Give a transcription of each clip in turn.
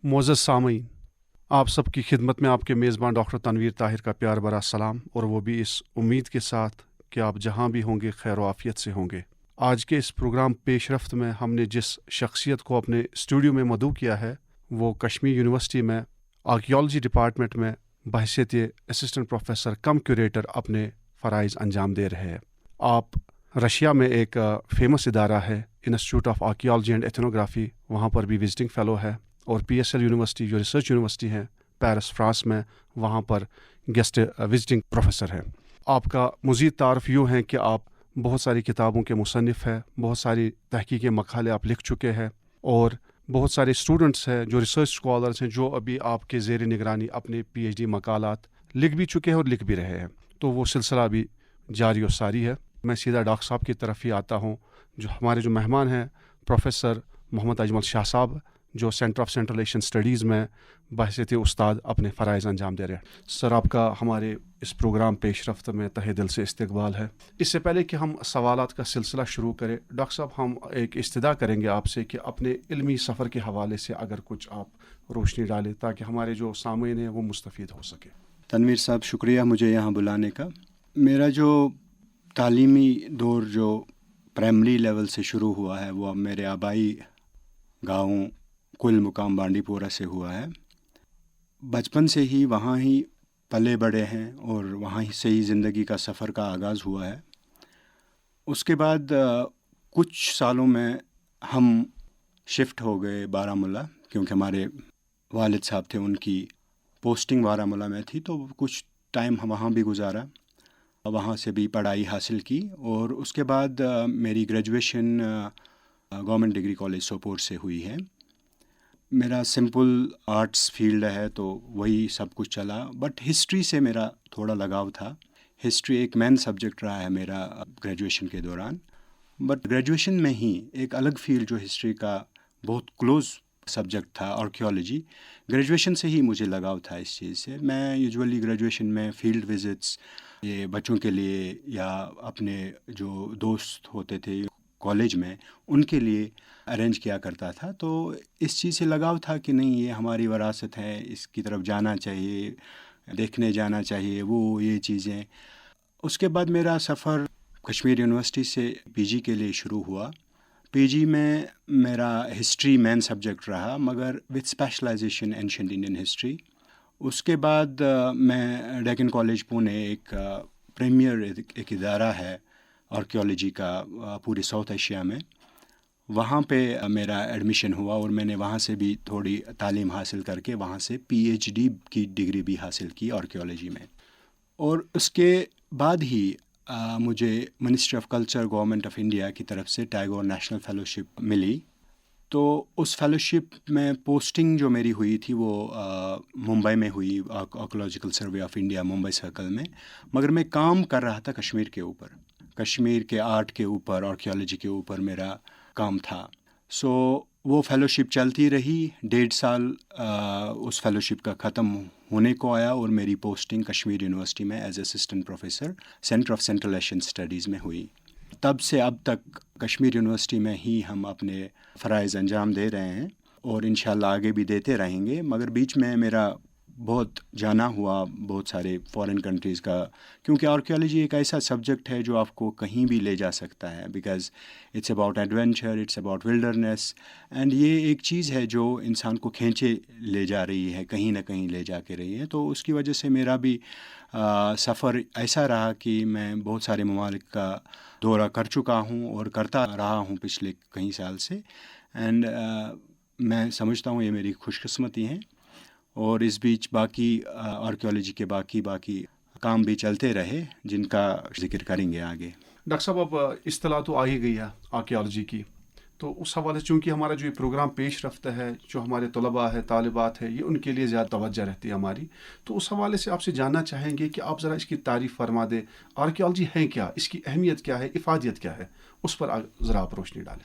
معزز سامعین، آپ سب کی خدمت میں آپ کے میزبان ڈاکٹر تنویر طاہر کا پیار بھرا سلام، اور وہ بھی اس امید کے ساتھ کہ آپ جہاں بھی ہوں گے خیر و عافیت سے ہوں گے۔ آج کے اس پروگرام پیش رفت میں ہم نے جس شخصیت کو اپنے اسٹوڈیو میں مدعو کیا ہے وہ کشمیر یونیورسٹی میں آرکیالوجی ڈپارٹمنٹ میں بحیثیت اسسٹنٹ پروفیسر کم کیوریٹر اپنے فرائض انجام دے رہے ہیں۔ آپ رشیا میں ایک فیمس ادارہ ہے institute of archaeology and ethnography, وہاں پر بھی وزٹنگ فیلو ہے، اور پی ایس ایل یونیورسٹی جو ریسرچ یونیورسٹی ہے پیرس فرانس میں، وہاں پر گیسٹ وزٹنگ پروفیسر ہے۔ آپ کا مزید تعارف یوں ہے کہ آپ بہت ساری کتابوں کے مصنف ہیں، بہت ساری تحقیقی مقالے آپ لکھ چکے ہیں، اور بہت سارے اسٹوڈنٹس ہیں جو ریسرچ اسکالرس ہیں جو ابھی آپ کے زیر نگرانی اپنے پی ایچ ڈی مقالات لکھ بھی چکے ہیں اور لکھ بھی رہے ہیں، تو وہ سلسلہ بھی جاری و ساری ہے۔ میں سیدھا ڈاکٹر صاحب کی طرف ہی آتا ہوں۔ جو ہمارے جو مہمان ہیں پروفیسر محمد اجمل شاہ صاحب، جو centre of central Asian studies میں بحیثیت استاد اپنے فرائض انجام دے رہے ہیں۔ سر، آپ کا ہمارے اس پروگرام پیش رفت میں تہہ دل سے استقبال ہے۔ اس سے پہلے کہ ہم سوالات کا سلسلہ شروع کریں، ڈاکٹر صاحب ہم ایک استدعا کریں گے آپ سے کہ اپنے علمی سفر کے حوالے سے اگر کچھ آپ روشنی ڈالیں تاکہ ہمارے جو سامعین ہیں وہ مستفید ہو سکے۔ تنویر صاحب، شکریہ مجھے یہاں بلانے کا۔ میرا جو تعلیمی دور جو پرائمری لیول سے شروع ہوا ہے وہ اب میرے آبائی گاؤں کل مقام بانڈی پورہ سے ہوا ہے۔ بچپن سے ہی وہاں ہی پلے بڑے ہیں اور وہاں سے ہی زندگی کا سفر کا آغاز ہوا ہے۔ اس کے بعد کچھ سالوں میں ہم شفٹ ہو گئے بارہمولہ، کیونکہ ہمارے والد صاحب تھے، ان کی پوسٹنگ بارہمولہ میں تھی، تو کچھ ٹائم ہم وہاں بھی گزارا، وہاں سے بھی پڑھائی حاصل کی، اور اس کے بعد میری graduation government degree college Sopore سے ہوئی ہے۔ میرا سمپل آرٹس فیلڈ ہے تو وہی سب کچھ چلا، بٹ ہسٹری سے میرا تھوڑا لگاؤ تھا۔ ہسٹری ایک مین سبجیکٹ رہا ہے میرا گریجویشن کے دوران، بٹ گریجویشن میں ہی ایک الگ فیلڈ جو ہسٹری کا بہت کلوز سبجیکٹ تھا، آرکیالوجی، گریجویشن سے ہی مجھے لگاؤ تھا اس چیز سے۔ میں یوزولی گریجویشن میں فیلڈ وزٹس یہ بچوں کے لیے یا اپنے جو دوست ہوتے تھے کالج میں ان کے لیے ارینج کیا کرتا تھا، تو اس چیز سے لگاؤ تھا کہ نہیں، یہ ہماری وراثت ہے، اس کی طرف جانا چاہیے، دیکھنے جانا چاہیے، وہ یہ چیزیں۔ اس کے بعد میرا سفر کشمیر یونیورسٹی سے پی جی کے لیے شروع ہوا۔ پی جی میں میرا ہسٹری مین سبجیکٹ رہا، مگر with specialization ancient Indian history. اس کے بعد میں ڈیکن کالج پونے، ایک پریمیئر ایک ادارہ ہے آرکیالوجی کا پورے ساؤتھ ایشیا میں، وہاں پہ میرا ایڈمیشن ہوا، اور میں نے وہاں سے بھی تھوڑی تعلیم حاصل کر کے وہاں سے پی ایچ ڈی کی ڈگری بھی حاصل کی آرکیالوجی میں۔ اور اس کے بعد ہی مجھے ministry of culture government of India کی طرف سے ٹیگور نیشنل فیلوشپ ملی، تو اس فیلوشپ میں پوسٹنگ جو میری ہوئی تھی وہ ممبئی میں ہوئی، archaeological survey of India Mumbai circle میں، مگر میں کام کر رہا تھا کشمیر کے اوپر، کشمیر کے آرٹ کے اوپر، آرکیالوجی کے اوپر میرا کام تھا۔ سو وہ فیلوشپ چلتی رہی 1.5 سال، اس فیلوشپ کا ختم ہونے کو آیا، اور میری پوسٹنگ کشمیر یونیورسٹی میں as assistant professor centre of central Asian studies میں ہوئی۔ تب سے اب تک کشمیر یونیورسٹی میں ہی ہم اپنے فرائض انجام دے رہے ہیں، اور انشاءاللہ آگے بھی دیتے رہیں گے، مگر بیچ میں میرا بہت جانا ہوا بہت سارے فارن کنٹریز کا، کیونکہ آرکیالوجی ایک ایسا سبجیکٹ ہے جو آپ کو کہیں بھی لے جا سکتا ہے، because it's about adventure, it's about wilderness, and یہ ایک چیز ہے جو انسان کو کھینچے لے جا رہی ہے، کہیں نہ کہیں لے جا کے رہی ہے۔ تو اس کی وجہ سے میرا بھی سفر ایسا رہا کہ میں بہت سارے ممالک کا دورہ کر چکا ہوں اور کرتا رہا ہوں پچھلے کئی سال سے، اینڈ میں سمجھتا ہوں یہ میری خوش قسمتی ہیں، اور اس بیچ باقی آرکیالوجی کے باقی کام بھی چلتے رہے، جن کا ذکر کریں گے آگے۔ ڈاکٹر صاحب، اب اصطلاح تو آ ہی گئی ہے آرکیالوجی کی، تو اس حوالے سے چونکہ ہمارا جو یہ پروگرام پیش رفت ہے، جو ہمارے طلباء ہے، طالبات ہے، یہ ان کے لیے زیادہ توجہ رہتی ہے ہماری، تو اس حوالے سے آپ سے جاننا چاہیں گے کہ آپ ذرا اس کی تعریف فرما دیں، آرکیالوجی ہے کیا، اس کی اہمیت کیا ہے، افادیت کیا ہے، اس پر ذرا آپ روشنی ڈالیں۔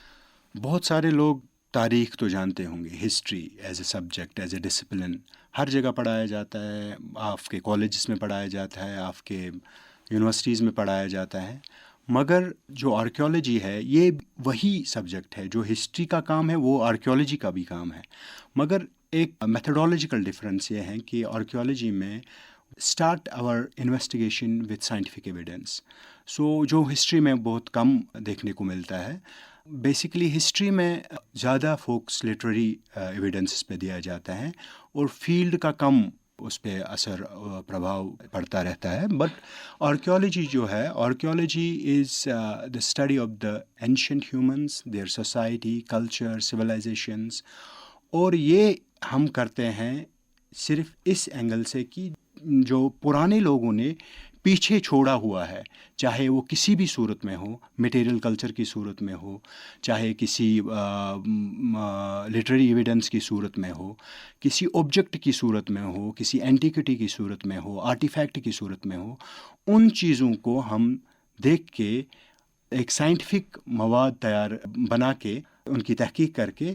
بہت سارے لوگ تاریخ تو جانتے ہوں گے، history as a subject, as a discipline ہر جگہ پڑھایا جاتا ہے، آپ کے کالجز میں پڑھایا جاتا ہے، آپ کے یونیورسٹیز میں پڑھایا جاتا ہے، مگر جو آرکیولوجی ہے یہ وہی سبجیکٹ ہے، جو ہسٹری کا کام ہے وہ آرکیولوجی کا بھی کام ہے، مگر ایک میتھڈولوجیکل ڈفرینس یہ ہے کہ آرکیولوجی میں start our investigation with scientific evidence, so جو ہسٹری میں بہت کم دیکھنے کو ملتا ہے. بیسیکلی ہسٹری میں زیادہ فوکس لٹریری ایویڈنس پہ دیا جاتا ہے اور فیلڈ کا کم اس پہ اثر پربھاؤ پڑتا رہتا ہے. بٹ آرکیولوجی جو ہے، archaeology is the study of the ancient humans, their society, culture, civilizations, اور یہ ہم کرتے ہیں صرف اس اینگل سے کہ جو پرانے لوگوں نے پیچھے چھوڑا ہوا ہے، چاہے وہ کسی بھی صورت میں ہو، میٹیریل کلچر کی صورت میں ہو، چاہے کسی لٹریری ایویڈنس کی صورت میں ہو، کسی آبجیکٹ کی صورت میں ہو، کسی اینٹیکوٹی کی صورت میں ہو، آرٹیفیکٹ کی صورت میں ہو، ان چیزوں کو ہم دیکھ کے ایک سائنٹیفک مواد بنا کے ان کی تحقیق کر کے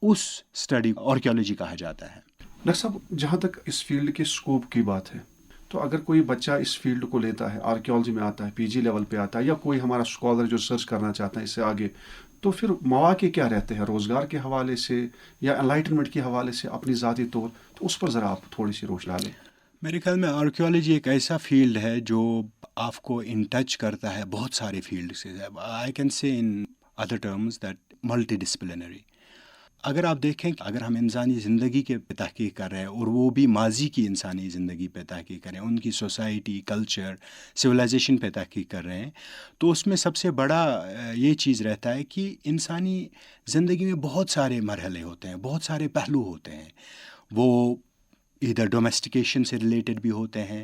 اس اسٹڈی آرکیولوجی کہا جاتا ہے. ڈاکٹر صاحب، جہاں تک اس فیلڈ کے اسکوپ کی بات ہے، تو اگر کوئی بچہ اس فیلڈ کو لیتا ہے، آرکیولوجی میں آتا ہے، پی جی لیول پہ آتا ہے، یا کوئی ہمارا اسکالر جو ریسرچ کرنا چاہتا ہے اس سے آگے، تو پھر مواقع کیا رہتے ہیں روزگار کے حوالے سے یا انلائٹنمنٹ کے حوالے سے اپنی ذاتی طور؟ تو اس پر ذرا آپ تھوڑی سی روشنی ڈالیں. میرے خیال میں آرکیولوجی ایک ایسا فیلڈ ہے جو آپ کو ان ٹچ کرتا ہے بہت سارے فیلڈ سے. I can say in other terms that multi disciplinary. اگر آپ دیکھیں، اگر ہم انسانی زندگی کے پہ تحقیق کر رہے ہیں، اور وہ بھی ماضی کی انسانی زندگی پہ تحقیق کر رہے ہیں، ان کی سوسائٹی، کلچر، سویلائزیشن پہ تحقیق کر رہے ہیں، تو اس میں سب سے بڑا یہ چیز رہتا ہے کہ انسانی زندگی میں بہت سارے مرحلے ہوتے ہیں، بہت سارے پہلو ہوتے ہیں. وہ ادھر ڈومیسٹیکیشن سے ریلیٹڈ بھی ہوتے ہیں،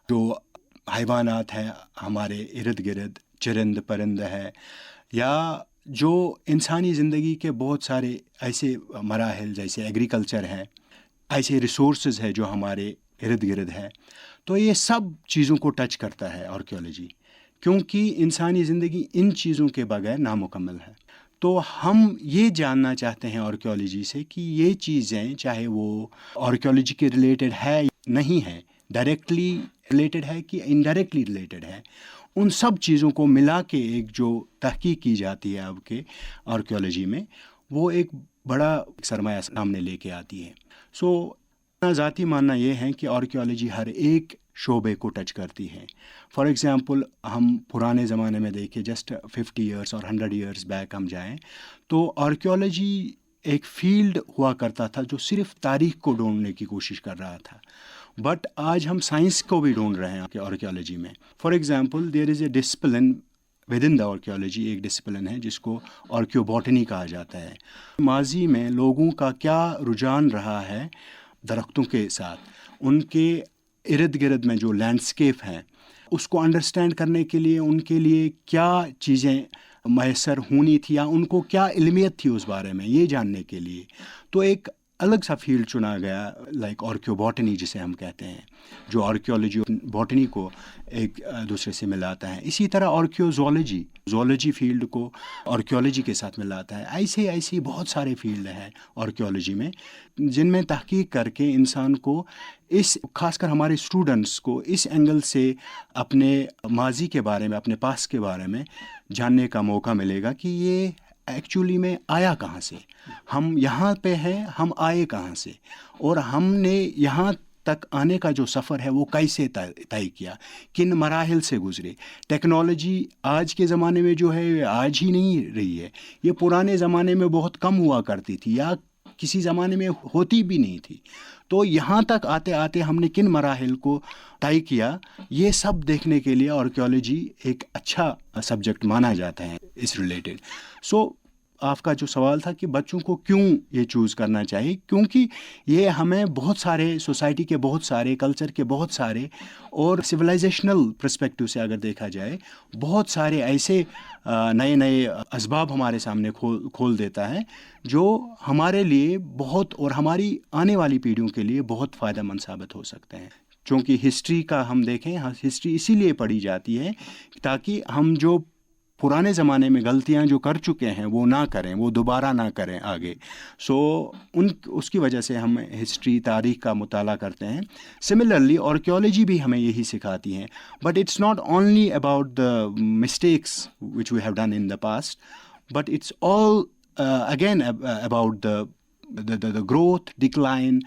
جو حیوانات ہیں ہمارے ارد گرد، چرند پرند ہے، یا جو انسانی زندگی کے بہت سارے ایسے مراحل جیسے ایگریکلچر ہے، ایسے ریسورسز ہے جو ہمارے ارد گرد ہے. تو یہ سب چیزوں کو ٹچ کرتا ہے آرکیولوجی، کیونکہ انسانی زندگی ان چیزوں کے بغیر نامکمل ہے. تو ہم یہ جاننا چاہتے ہیں آرکیولوجی سے کہ یہ چیزیں، چاہے وہ آرکیولوجی کے ریلیٹڈ ہے نہیں ہے، ڈائریکٹلی ریلیٹڈ ہے کہ انڈائریکٹلی ریلیٹڈ ہے، ان سب چیزوں کو ملا کے ایک جو تحقیق کی جاتی ہے اب کے آرکیولوجی میں، وہ ایک بڑا سرمایہ سامنے لے کے آتی ہے. سو میرا ذاتی ماننا یہ ہے کہ آرکیولوجی ہر ایک شعبے کو ٹچ کرتی ہے. فار ایگزامپل، ہم پرانے زمانے میں دیکھیں، جسٹ 50 ایئرس اور 100 ایئرس بیک ہم جائیں، تو آرکیولوجی ایک فیلڈ ہوا کرتا تھا جو صرف تاریخ کو ڈھونڈنے کی کوشش کر رہا تھا. بٹ آج ہم سائنس کو بھی ڈھونڈ رہے ہیں کہ آرکیولوجی میں. For example, there is a discipline with in the archaeology, ایک ڈسپلن ہے جس کو آرکیوبوٹنی کہا جاتا ہے. ماضی میں لوگوں کا کیا رجحان رہا ہے درختوں کے ساتھ، ان کے ارد گرد میں جو لینڈسکیپ ہیں، اس کو انڈرسٹینڈ کرنے کے لیے ان کے لیے کیا چیزیں میسر ہونی تھی، یا ان کو کیا علمیت تھی اس بارے میں، یہ جاننے کے لیے تو ایک الگ سا فیلڈ چنا گیا، لائک آرکیوبوٹنی جسے ہم کہتے ہیں، جو آرکیولوجی اور بوٹنی کو ایک دوسرے سے ملاتا ہے. اسی طرح آرکیوزولوجی، زولوجی فیلڈ کو آرکیولوجی کے ساتھ ملاتا ہے. ایسے بہت سارے فیلڈ ہیں آرکیولوجی میں، جن میں تحقیق کر کے انسان کو خاص کر ہمارے اسٹوڈنٹس کو اس اینگل سے اپنے ماضی کے بارے میں، اپنے پاس کے بارے میں جاننے کا موقع ملے گا کہ یہ ایکچولی میں آیا کہاں سے، ہم یہاں پہ ہیں، ہم آئے کہاں سے، اور ہم نے یہاں تک آنے کا جو سفر ہے وہ کیسے طے کیا، کن مراحل سے گزرے. ٹیکنالوجی آج کے زمانے میں جو ہے آج ہی نہیں رہی ہے، یہ پرانے زمانے میں بہت کم ہوا کرتی تھی، یا کسی زمانے میں ہوتی بھی نہیں تھی. تو یہاں تک آتے آتے ہم نے کن مراحل کو طے کیا، یہ سب دیکھنے کے لیے آرکیولوجی ایک اچھا سبجیکٹ مانا جاتا ہے اس ریلیٹڈ. سو آپ کا جو سوال تھا کہ بچوں کو کیوں یہ چوز کرنا چاہیے، کیونکہ یہ ہمیں بہت سارے سوسائٹی کے بہت سارے، کلچر کے بہت سارے، اور سویلائزیشنل پرسپیکٹو سے اگر دیکھا جائے، بہت سارے ایسے نئے اسباب ہمارے سامنے کھول دیتا ہے جو ہمارے لیے بہت، اور ہماری آنے والی پیڑھیوں کے لیے بہت فائدہ مند ثابت ہو سکتے ہیں. چونکہ ہسٹری کا ہم دیکھیں، ہسٹری اسی لیے پڑھی جاتی ہے تاکہ ہم جو پرانے زمانے میں غلطیاں جو کر چکے ہیں وہ نہ کریں، وہ دوبارہ نہ کریں آگے. سو اس کی وجہ سے ہم ہسٹری، تاریخ کا مطالعہ کرتے ہیں. سملرلی آرکیولوجی بھی ہمیں یہی سکھاتی ہیں. But it's not only about the mistakes which we have done in the past, but it's all again about the growth, decline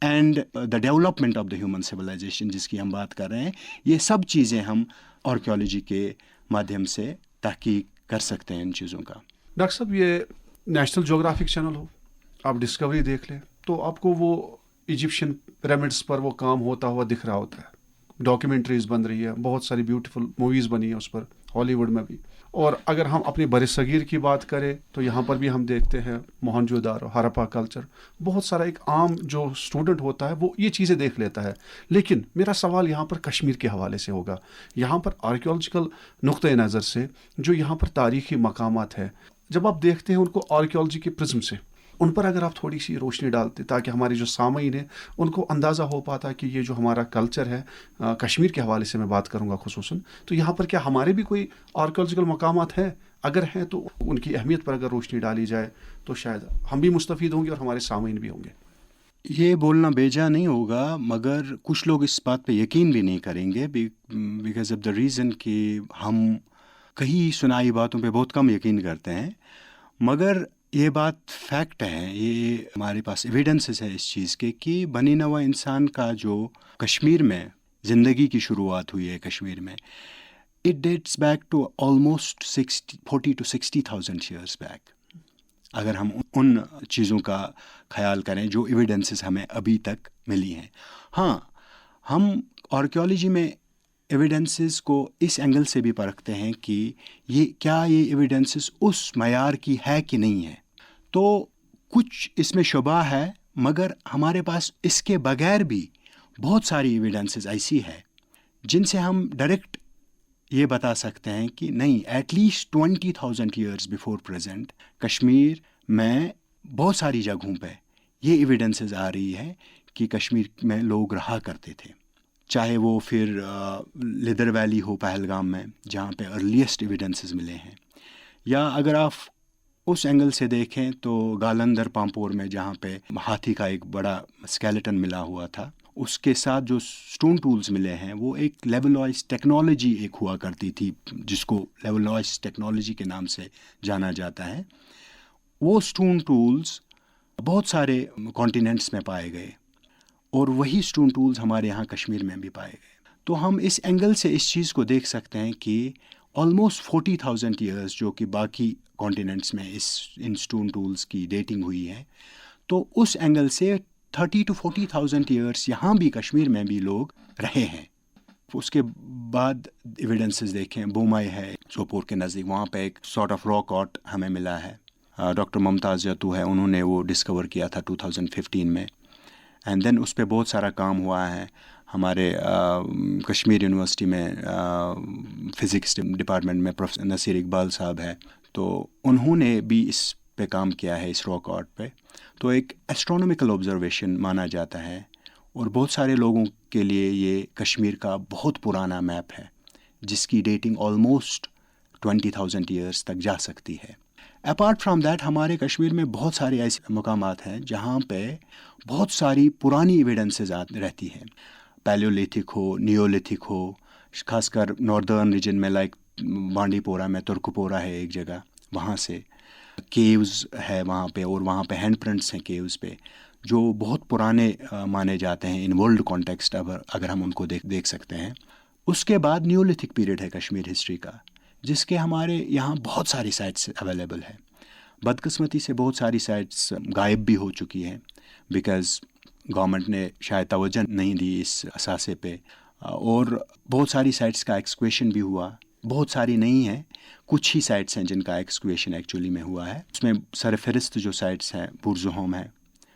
and the development of the human civilization جس کی ہم بات کر رہے ہیں. یہ سب چیزیں ہم آرکیولوجی کے مادھیم سے تحقیق کر سکتے ہیں ان چیزوں کا. ڈاکٹر صاحب، یہ نیشنل جغرافک چینل ہو، آپ ڈسکوری دیکھ لیں تو آپ کو وہ ایجپشین پیرامڈس پر وہ کام ہوتا ہوا دکھ رہا ہوتا ہے. ڈاکیومنٹریز بن رہی ہے، بہت ساری بیوٹیفل موویز بنی ہیں اس پر، ہالی ووڈ میں بھی. اور اگر ہم اپنے بر صغیر کی بات کریں تو یہاں پر بھی ہم دیکھتے ہیں موہنجو دارو، ہرپا کلچر. بہت سارا ایک عام جو اسٹوڈنٹ ہوتا ہے وہ یہ چیزیں دیکھ لیتا ہے. لیکن میرا سوال یہاں پر کشمیر کے حوالے سے ہوگا. یہاں پر آرکیولوجیکل نقطۂ نظر سے جو یہاں پر تاریخی مقامات ہے، جب آپ دیکھتے ہیں ان کو آرکیولوجی کے پرزم سے، ان پر اگر آپ تھوڑی سی روشنی ڈالتے تاکہ ہمارے جو سامعین ہیں ان کو اندازہ ہو پاتا کہ یہ جو ہمارا کلچر ہے، کشمیر کے حوالے سے میں بات کروں گا خصوصاً، تو یہاں پر کیا ہمارے بھی کوئی آرکیولوجیکل مقامات ہیں؟ اگر ہیں تو ان کی اہمیت پر اگر روشنی ڈالی جائے تو شاید ہم بھی مستفید ہوں گے اور ہمارے سامعین بھی ہوں گے. یہ بولنا بیجا نہیں ہوگا، مگر کچھ لوگ اس بات پہ یقین بھی نہیں کریں گے بیکاز آف دا ریزن کہ ہم کہیں سنائی باتوں پہ بہت کم یقین کرتے ہیں. مگر یہ بات فیکٹ ہے، یہ ہمارے پاس ایویڈنسز ہے اس چیز کے کہ بنی نوع انسان کا جو کشمیر میں زندگی کی شروعات ہوئی ہے کشمیر میں، it dates back to almost 40 to 60,000 years back. اگر ہم ان چیزوں کا خیال کریں جو ایویڈنسز ہمیں ابھی تک ملی ہیں. ہاں، ہم آرکیولوجی میں ایویڈنسز کو اس اینگل سے بھی پرکھتے ہیں کہ یہ ایویڈنسز اس معیار کی ہے کہ نہیں ہے. تو کچھ اس میں شبہ ہے، مگر ہمارے پاس اس کے بغیر بھی بہت ساری ایویڈنسز ایسی ہے جن سے ہم ڈائریکٹ یہ بتا سکتے ہیں کہ نہیں، at least 20,000 years before present Kashmir میں بہت ساری جگہوں پہ یہ ایویڈنسز آ رہی ہے کہ کشمیر میں لوگ رہا کرتے تھے. چاہے وہ پھر لیدر ویلی ہو پہلگام میں جہاں پہ ارلیسٹ ایویڈنسز ملے ہیں، یا اگر آپ اس اینگل سے دیکھیں تو گالندر پامپور میں جہاں پہ ہاتھی کا ایک بڑا اسکیلیٹن ملا ہوا تھا، اس کے ساتھ جو اسٹون ٹولز ملے ہیں وہ ایک لیولوائز ٹیکنالوجی ایک ہوا کرتی تھی جس کو لیولوائز ٹیکنالوجی کے نام سے جانا جاتا ہے. وہ اسٹون ٹولز بہت سارے کانٹیننٹس میں پائے گئے اور وہی اسٹون ٹولز ہمارے یہاں کشمیر میں بھی پائے گئے. تو ہم اس اینگل سے اس چیز کو دیکھ سکتے ہیں کہ آلموسٹ 40,000 ایئرس جو کہ باقی کانٹیننٹس میں ان اسٹون ٹولز کی ڈیٹنگ ہوئی ہے، تو اس اینگل سے 30 to 40,000 ایئرس یہاں بھی کشمیر میں بھی لوگ رہے ہیں. اس کے بعد ایویڈنسز دیکھیں، بومائی ہے سوپور کے نزدیک، وہاں پہ ایک سارٹ آف راک آرٹ ہمیں ملا ہے. ڈاکٹر ممتاز یتو ہے، انہوں نے وہ ڈسکور کیا تھا 2015 میں. اینڈ دین اس پہ بہت سارا کام ہوا ہے. ہمارے کشمیر یونیورسٹی میں فزکس ڈپارٹمنٹ میں پروفیسر نصیر اقبال صاحب ہے، تو انہوں نے بھی اس پہ کام کیا ہے، اس راک آرٹ پہ. تو ایک ایسٹرونومیکل آبزرویشن مانا جاتا ہے اور بہت سارے لوگوں کے لیے یہ کشمیر کا بہت پرانا میپ ہے جس کی ڈیٹنگ آلموسٹ 20,000 ایئرس تک جا سکتی ہے. اپارٹ فرام دیٹ ہمارے کشمیر میں بہت سارے ایسے مقامات ہیں جہاں پہ بہت ساری پرانی ایویڈنسز رہتی ہیں، پیلیولیتھک ہو، نیولتھک ہو، خاص کر ناردرن ریجن میں لائک بانڈی پورہ میں ترکپورہ ہے ایک جگہ، وہاں سے کیوز ہے وہاں پہ، اور وہاں پہ ہینڈ پرنٹس ہیں کیوز پہ جو بہت پرانے مانے جاتے ہیں ان ورلڈ کانٹیکسٹ اگر ہم ان کو دیکھ سکتے ہیں. اس کے بعد نیولتھک پیریڈ ہے کشمیر ہسٹری کا، جس کے ہمارے یہاں بہت ساری سائٹس اویلیبل ہے. بدقسمتی سے بہت ساری سائٹس غائب بھی ہو چکی ہیں بیکاز گورنمنٹ نے شاید توجہ نہیں دی اس اثاثے پہ، اور بہت ساری سائٹس کا ایکسکویشن بھی ہوا. بہت ساری نہیں ہیں، کچھ ہی سائٹس ہیں جن کا ایکسکویشن ایکچولی میں ہوا ہے. اس میں سرفہرست جو سائٹس ہیں بورزہوم ہے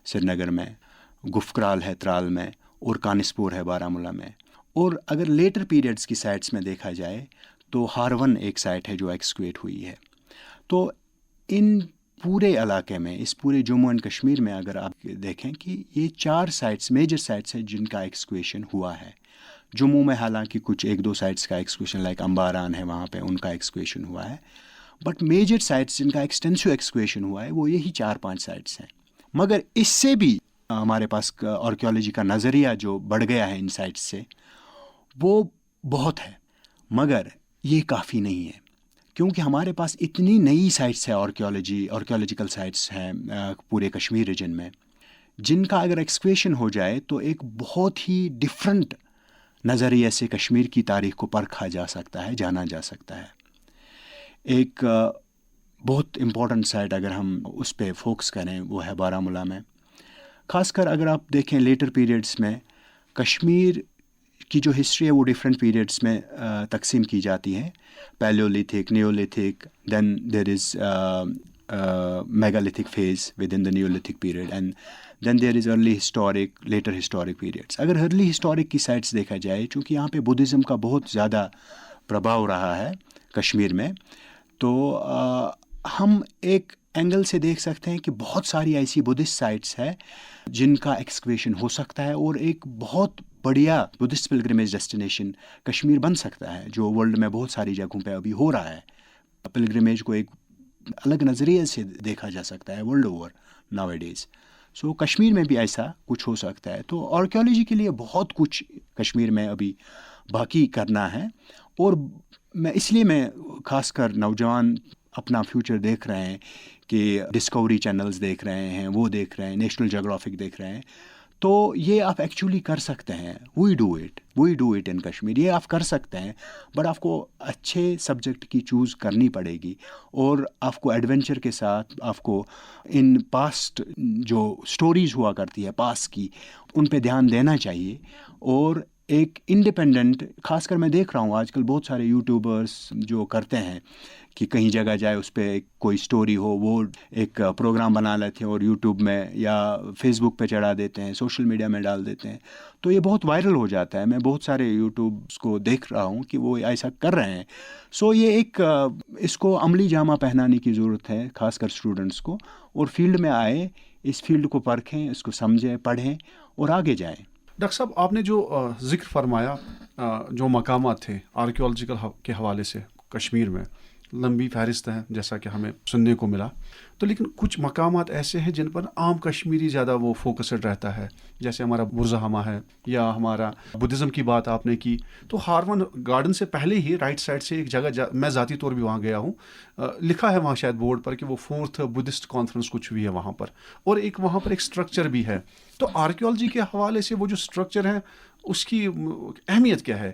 سری نگر میں، گفکرال ہے ترال میں، اور کانسپور ہے بارہمولہ میں. اور اگر لیٹر پیریڈز کی سائٹس میں دیکھا جائے تو ہارون ایک سائٹ ہے جو ایکسکویٹ ہوئی ہے. تو ان پورے علاقے میں، اس پورے جموں اینڈ کشمیر میں اگر آپ دیکھیں کہ یہ 4 سائٹس میجر سائٹس ہیں جن کا ایکسکویشن ہوا ہے. جموں میں حالانکہ کچھ ایک دو سائٹس کا ایکسکویشن لائک امباران ہے وہاں پہ ان کا ایکسکویشن ہوا ہے، بٹ میجر سائٹس جن کا ایکسٹینسو ایکسکویشن ہوا ہے وہ یہی 4-5 سائٹس ہیں. مگر اس سے بھی ہمارے پاس آرکیولوجی کا نظریہ جو بڑھ گیا ہے ان سائٹس سے وہ بہت ہے، مگر یہ کافی نہیں ہے، کیونکہ ہمارے پاس اتنی نئی سائٹس ہیں آرکیولوجیکل سائٹس ہیں پورے کشمیر ریجن میں، جن کا اگر ایکسکویشن ہو جائے تو ایک بہت ہی ڈفرینٹ نظریے سے کشمیر کی تاریخ کو پرکھا جا سکتا ہے، جانا جا سکتا ہے. ایک بہت امپورٹنٹ سائٹ اگر ہم اس پہ فوکس کریں وہ ہے بارہمولہ میں. خاص کر اگر آپ دیکھیں لیٹر پیریڈس میں کشمیر کی جو ہسٹری ہے وہ ڈفرینٹ پیریڈس میں تقسیم کی جاتی ہے. Palaeolithic, neolithic, then there is megalithic phase with in the neolithic period, and then there is early historic, later historic periods. اگر ارلی ہسٹورک کی سائٹس دیکھا جائے، چونکہ یہاں پہ بدھزم کا بہت زیادہ پربھاؤ رہا ہے کشمیر میں، تو ہم ایک اینگل سے دیکھ سکتے ہیں کہ بہت ساری ایسی بدھسٹ سائٹس ہیں جن کا ایکسکویشن ہو سکتا ہے اور ایک بہت بڑھیا بدھسٹ پلگریمیج ڈیسٹینیشن کشمیر بن سکتا ہے، جو ورلڈ میں بہت ساری جگہوں پہ ابھی ہو رہا ہے. پلگریمیج کو ایک الگ نظریے سے دیکھا جا سکتا ہے world over nowadays. So Kashmir میں بھی ایسا کچھ ہو سکتا ہے. تو آرکیولوجی کے لیے بہت کچھ کشمیر میں ابھی باقی کرنا ہے، اور اس لیے میں خاص کر نوجوان اپنا فیوچر دیکھ رہے ہیں کہ ڈسکوری چینلز دیکھ رہے ہیں، وہ دیکھ رہے ہیں، نیشنل جیوگرافک دیکھ رہے ہیں، تو یہ آپ ایکچولی کر سکتے ہیں. We do it in Kashmir. یہ آپ کر سکتے ہیں، بٹ آپ کو اچھے سبجیکٹ کی چوز کرنی پڑے گی، اور آپ کو ایڈونچر کے ساتھ آپ کو ان پاسٹ جو سٹوریز ہوا کرتی ہے پاس کی، ان پہ دھیان دینا چاہیے. اور ایک انڈیپینڈنٹ، خاص کر میں دیکھ رہا ہوں آج کل بہت سارے یوٹیوبرس جو کرتے ہیں کہ کہیں جگہ جائے اس پہ کوئی سٹوری ہو، وہ ایک پروگرام بنا لیتے ہیں اور یوٹیوب میں یا فیس بک پہ چڑھا دیتے ہیں، سوشل میڈیا میں ڈال دیتے ہیں، تو یہ بہت وائرل ہو جاتا ہے. میں بہت سارے یوٹیوبس کو دیکھ رہا ہوں کہ وہ ایسا کر رہے ہیں. سو یہ ایک اس کو عملی جامہ پہنانے کی ضرورت ہے، خاص کر اسٹوڈنٹس کو، اور فیلڈ میں آئے، اس فیلڈ کو پرکھیں، اس کو سمجھیں، پڑھیں اور آگے جائیں. ڈاکٹر صاحب، آپ نے جو ذکر فرمایا جو مقامات تھے آرکیولوجیکل کے حوالے سے کشمیر میں، لمبی فہرست ہے جیسا کہ ہمیں سننے کو ملا، تو لیکن کچھ مقامات ایسے ہیں جن پر عام کشمیری زیادہ وہ فوکسڈ رہتا ہے، جیسے ہمارا برزہامہ ہے، یا ہمارا بدھزم کی بات آپ نے کی، تو ہارون گارڈن سے پہلے ہی رائٹ سائڈ سے ایک جگہ میں ذاتی طور بھی وہاں گیا ہوں، لکھا ہے وہاں شاید بورڈ پر کہ وہ 4th بدھسٹ کانفرنس کچھ بھی ہے وہاں پر، اور ایک وہاں پر ایک اسٹرکچر بھی ہے. تو آرکیولوجی کے حوالے سے وہ جو اسٹرکچر ہے اس کی اہمیت کیا ہے؟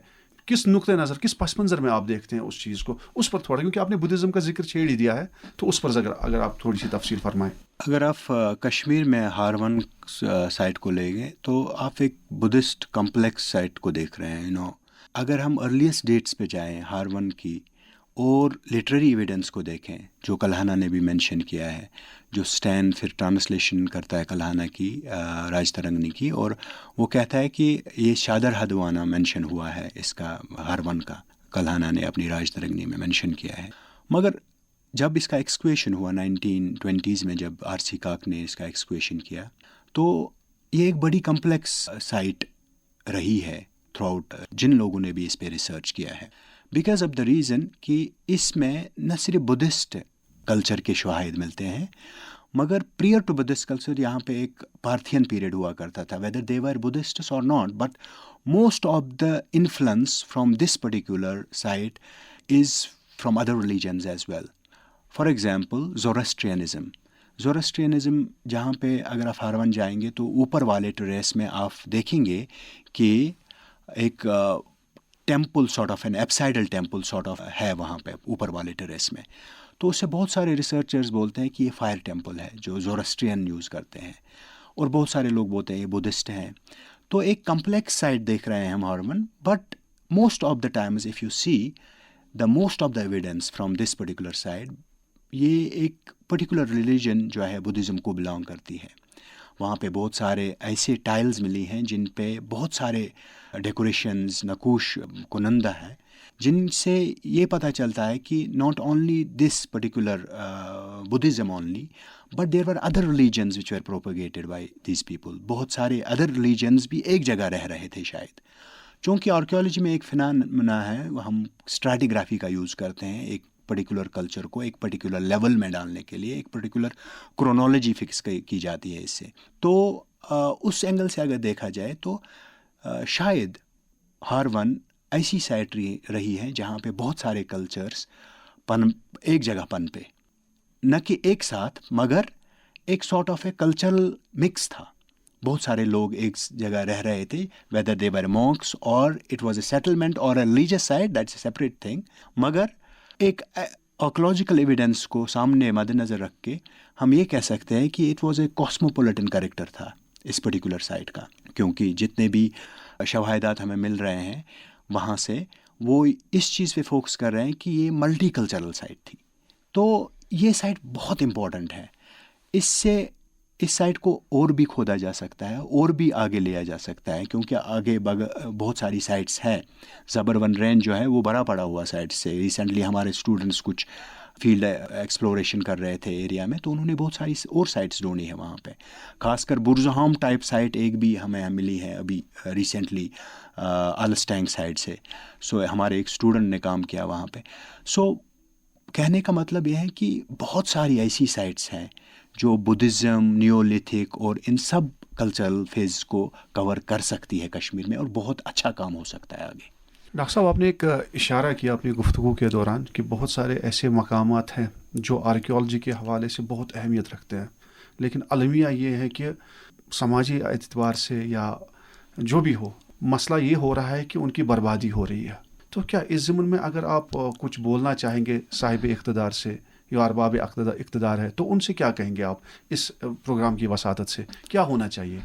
کس نقطۂ نظر، کس پس منظر میں آپ دیکھتے ہیں اس چیز کو؟ اس پر تھوڑا، کیونکہ آپ نے بدھزم کا ذکر چھیڑ ہی دیا ہے، تو اس پر اگر آپ تھوڑی سی تفصیل فرمائیں. اگر آپ کشمیر میں ہارون سائٹ کو لیں گے تو آپ ایک بدھسٹ کمپلیکس سائٹ کو دیکھ رہے ہیں. اگر ہم ارلیسٹ ڈیٹس پہ جائیں ہارون کی اور لٹریری ایویڈنس کو دیکھیں، جو کلہانہ نے بھی مینشن کیا ہے، جو اسٹین پھر ٹرانسلیشن کرتا ہے کلہانہ کی، راج ترنگنی کی، اور وہ کہتا ہے کہ یہ شادر ہدوانہ مینشن ہوا ہے اس کا، ہارون کا کلہانہ نے اپنی راج ترنگنی میں مینشن کیا ہے. مگر جب اس کا ایکسکویشن ہوا 1920s میں، جب آر سی کاک نے اس کا ایکسکویشن کیا، تو یہ ایک بڑی کمپلیکس سائٹ رہی ہے تھرو آؤٹ، جن لوگوں نے بھی اس پہ ریسرچ کیا ہے، بیکاز آف دا ریزن کہ اس میں نہ صرف بدھسٹ کلچر کے شواہد ملتے ہیں، مگر پریئر ٹو بدھسٹ کلچر یہاں پہ ایک پارتھین پیریڈ ہوا کرتا تھا، ویدر دے ور بدھسٹس اور not, but most of the influence from this particular site is from other religions as well. For example Zoroastrianism جہاں پہ اگر آپ ہارون جائیں گے تو اوپر والے ٹریس میں آپ دیکھیں گے کہ ایک temple sort of an apsidal temple sort of ہے وہاں پہ اوپر والے ٹریس میں. تو اس سے بہت سارے ریسرچرز بولتے ہیں کہ یہ فائر ٹیمپل ہے جو زورسٹرین یوز کرتے ہیں، اور بہت سارے لوگ بولتے ہیں یہ بدھسٹ ہیں. تو ایک کمپلیکس سائٹ دیکھ رہے ہیں ہم Haroon, but most of the times if you see the most of the evidence from this particular site, یہ ایک پرٹیکولر ریلیجن جو ہے بدھزم کو بلانگ کرتی ہے. وہاں پہ بہت سارے ایسے ٹائلز ملی ہیں جن پہ بہت سارے ڈیکوریشنز، نقوش کنندہ ہیں، جن سے یہ پتہ چلتا ہے کہ not only this particular Buddhism only, but there were other religions which were propagated by these people. بہت سارے ادر ریلیجنز بھی ایک جگہ رہ رہے تھے شاید. چونکہ آرکیولوجی میں ایک فنامنا ہے، ہم اسٹریٹیگرافی کا یوز کرتے ہیں ایک پرٹیکولر کلچر کو ایک پرٹیکولر لیول میں ڈالنے کے لیے، ایک پرٹیکولر کرونالوجی فکس کی جاتی ہے اس سے. تو اس اینگل سے اگر دیکھا جائے تو شاید ہارون ایسی سائٹ رہی ہے جہاں پہ بہت سارے کلچرز ایک جگہ پنپے، نہ کہ ایک ساتھ مگر ایک sort of a cultural mix تھا. بہت سارے لوگ ایک جگہ رہ رہے تھے، whether they were monks or it was a settlement or a religious site, that's a separate thing. مگر ایک آرکیولوجیکل ایویڈنس کو سامنے مد نظر رکھ کے ہم یہ کہہ سکتے ہیں کہ it was a cosmopolitan character تھا اس پرٹیکولر سائٹ کا، کیونکہ جتنے بھی شواہدات ہمیں مل رہے ہیں وہاں سے وہ اس چیز پہ فوکس کر رہے ہیں کہ یہ ملٹی کلچرل سائٹ تھی. تو یہ سائٹ بہت امپورٹنٹ ہے. اس سائٹ کو اور بھی کھودا جا سکتا ہے اور بھی آگے لیا جا سکتا ہے، کیونکہ آگے بہت ساری سائٹس ہیں. زبر ون رینج جو ہے وہ بڑا پڑا ہوا سائٹ سے. ریسنٹلی ہمارے اسٹوڈنٹس کچھ فیلڈ ایکسپلوریشن کر رہے تھے ایریا میں، تو انہوں نے بہت ساری اور سائٹس ڈھونڈی ہیں وہاں پہ. خاص کر برزہام ٹائپ سائٹ ایک بھی ہمیں ملی ہے ابھی ریسنٹلی آلسٹینگ سائڈ سے. سو ہمارے ایک اسٹوڈنٹ نے کام کیا وہاں پہ. سو کہنے کا مطلب یہ ہے کہ بہت ساری ایسی سائٹس ہیں جو بدھزم، نیولیتھک اور ان سب کلچرل فیز کو کور کر سکتی ہے کشمیر میں، اور بہت اچھا کام ہو سکتا ہے آگے. ڈاکٹر صاحب، آپ نے ایک اشارہ کیا اپنی گفتگو کے دوران کہ بہت سارے ایسے مقامات ہیں جو آرکیولوجی کے حوالے سے بہت اہمیت رکھتے ہیں، لیکن المیہ یہ ہے کہ سماجی اعتبار سے یا جو بھی ہو، مسئلہ یہ ہو رہا ہے کہ ان کی بربادی ہو رہی ہے. تو کیا اس ضمن میں اگر آپ کچھ بولنا چاہیں گے صاحب اقتدار سے یا ارباب اقتدار ہے تو ان سے کیا کہیں گے آپ اس پروگرام کی وساطت سے؟ کیا ہونا چاہیے؟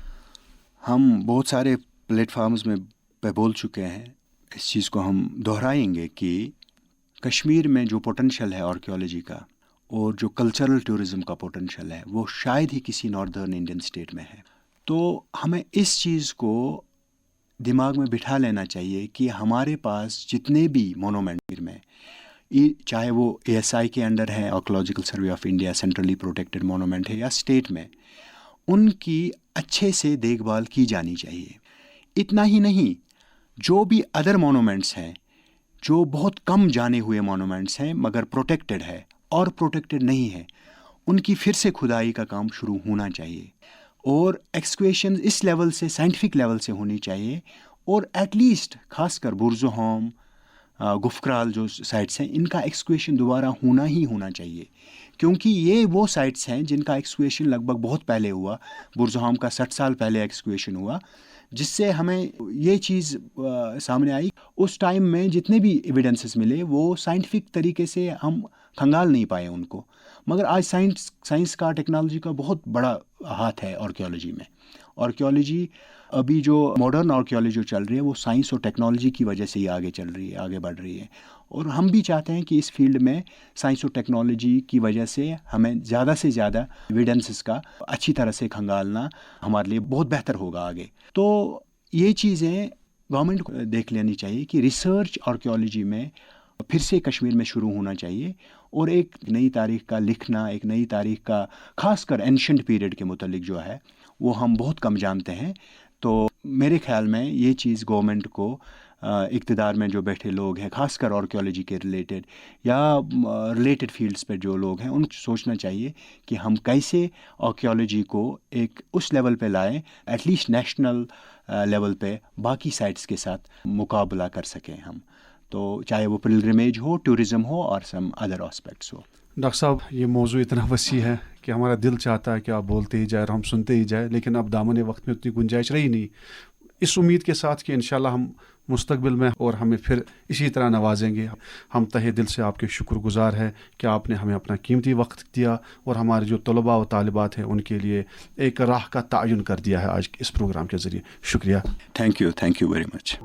ہم بہت سارے پلیٹ فارمز میں پہ بول چکے ہیں، اس چیز کو ہم دہرائیں گے کہ کشمیر میں جو پوٹینشیل ہے آرکیولوجی کا اور جو کلچرل ٹورزم کا پوٹینشیل ہے وہ شاید ہی کسی ناردرن انڈین اسٹیٹ میں ہے. تو ہمیں اس چیز کو دماغ میں بٹھا لینا چاہیے کہ ہمارے پاس جتنے بھی مونومنٹ میں، چاہے وہ اے ایس آئی کے انڈر ہے، archaeological survey of India centrally protected monument ہے، یا اسٹیٹ میں، ان کی اچھے سے دیکھ بھال کی جانی چاہیے. اتنا ہی نہیں، جو بھی ادر مونومنٹس ہیں جو بہت کم جانے ہوئے مونومنٹس ہیں مگر پروٹیکٹڈ ہے اور پروٹیکٹڈ نہیں ہے، ان کی پھر سے کھدائی کا کام شروع ہونا چاہیے، اور ایکسکویشن اس لیول سے، سائنٹیفک لیول سے ہونی چاہیے. اور ایٹ لیسٹ خاص کر برزہام، گفکرال جو سائٹس ہیں، ان کا ایکسکویشن دوبارہ ہونا چاہیے، کیونکہ یہ وہ سائٹس ہیں جن کا ایکسکویشن لگ بھگ بہت پہلے ہوا. برزہام کا 60 سال پہلے ایکسکویشن ہوا، جس سے ہمیں یہ چیز سامنے آئی. اس ٹائم میں جتنے بھی ایویڈنسز ملے وہ سائنٹیفک طریقے سے ہم کھنگال نہیں پائے ان کو. مگر آج سائنس کا، ٹیکنالوجی کا بہت بڑا ہاتھ ہے آرکیولوجی میں. آرکیولوجی ابھی جو ماڈرن آرکیولوجی چل رہی ہے وہ سائنس اور ٹیکنالوجی کی وجہ سے ہی آگے چل رہی ہے، آگے بڑھ رہی ہے. اور ہم بھی چاہتے ہیں کہ اس فیلڈ میں سائنس اور ٹیکنالوجی کی وجہ سے ہمیں زیادہ سے زیادہ ایویڈنسز کا اچھی طرح سے کھنگالنا ہمارے لیے بہت بہتر ہوگا آگے. تو یہ چیزیں گورنمنٹ کو دیکھ لینی چاہیے کہ ریسرچ آرکیولوجی میں پھر سے کشمیر میں شروع ہونا چاہیے، اور ایک نئی تاریخ کا لکھنا، ایک نئی تاریخ کا، خاص کر اینشنٹ پیریڈ کے متعلق جو ہے وہ ہم بہت کم جانتے ہیں. تو میرے خیال میں یہ چیز گورنمنٹ کو، اقتدار میں جو بیٹھے لوگ ہیں، خاص کر آرکیولوجی کے ریلیٹڈ یا ریلیٹڈ فیلڈز پہ جو لوگ ہیں، ان کو سوچنا چاہیے کہ ہم کیسے آرکیولوجی کو ایک اس لیول پہ لائیں، ایٹ لیسٹ نیشنل لیول پہ باقی سائٹس کے ساتھ مقابلہ کر سکیں ہم. تو چاہے وہ پلگرمیج ہو، ٹورزم ہو، اور سم ادر آسپیکٹس ہو. ڈاکٹر صاحب، یہ موضوع اتنا وسیع ہے کہ ہمارا دل چاہتا ہے کہ آپ بولتے ہی جائیں اور ہم سنتے ہی جائیں، لیکن اب دامن وقت میں اتنی گنجائش رہی نہیں. اس امید کے ساتھ کہ انشاءاللہ ہم مستقبل میں اور ہمیں پھر اسی طرح نوازیں گے. ہم تہہ دل سے آپ کے شکر گزار ہیں کہ آپ نے ہمیں اپنا قیمتی وقت دیا اور ہمارے جو طلباء و طالبات ہیں ان کے لیے ایک راہ کا تعین کر دیا ہے آج اس پروگرام کے ذریعے. شکریہ. Thank you very much.